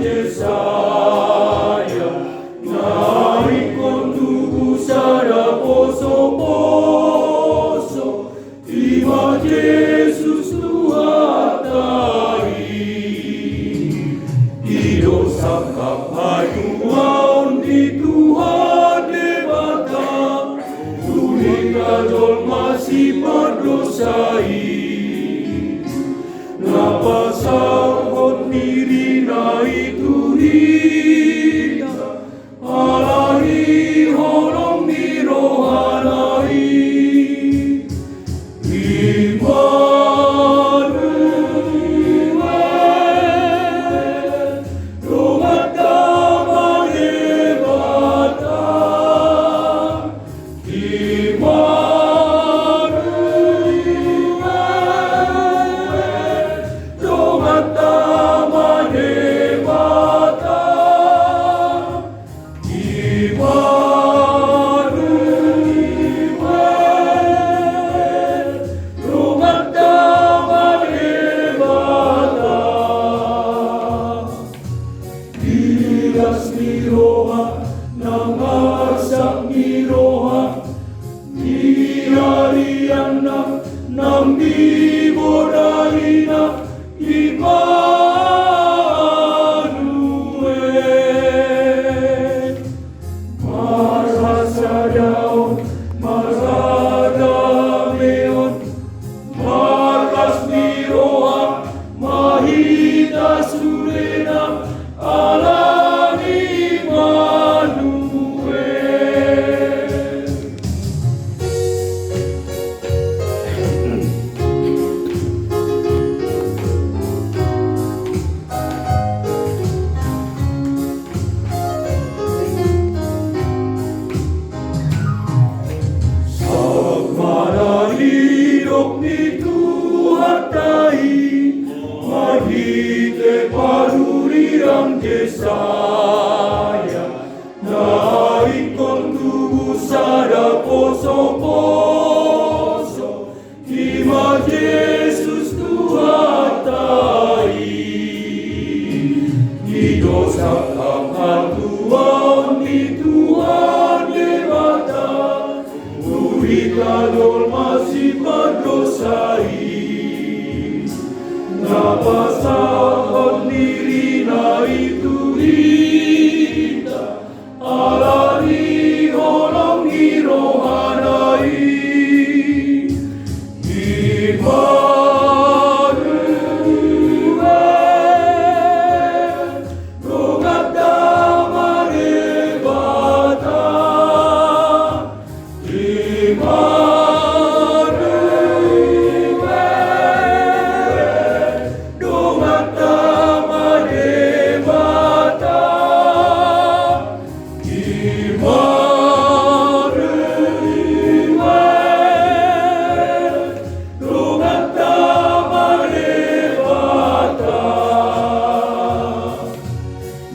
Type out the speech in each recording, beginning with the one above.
Yesaya, naik kon tubuh sada poso-poso, ima Yesus tuatai. Ido sakap hayuaon di Tuhan debata, tuling kajol masih berdosai. Napa sahot diri na itu hita, alani holong di rohanai. Immanuel, rogat damai hebata. Dilas miroha, nangarsak miroha, diariana, nambi bodalina, Immanuel. Marasa daon, marada meon, markas miroha, mahita surena, alani Immanuel. Sagmana hidup ni Tuhan tahi, mahite paduriang Yesaya, naik kon tubuh sada poso-poso, ima Yesus tuatai. Ido sakap hatuaon di Tuhan debata, tuli kadol masih berdosai. Napa sahot diri na itu hita, alani holong di rohanai. Immanuel, rogat damai hebata.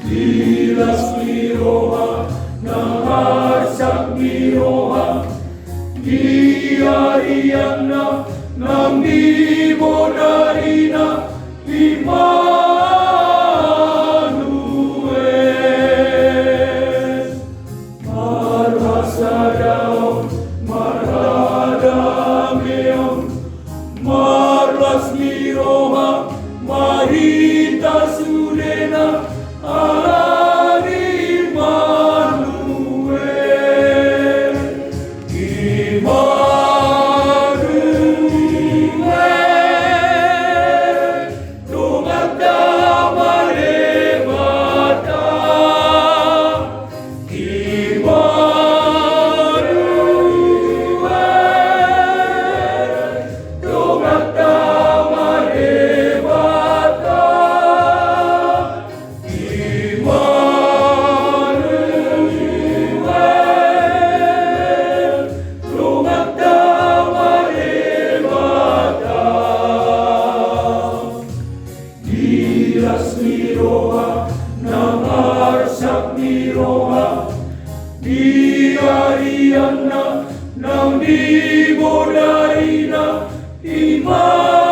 Dilas miroha, nangarsak miroha, diariana, nambi bodalina, Immanuel. Marasa daon, marada meon, marlas miroha, mahita surena, alani Immanuel. Immanuel, rogat damai hebata. Immanuel, rogat damai hebata. Dilas miroha, nangarsak miroha, diariana, nambi bodalina, Immanuel.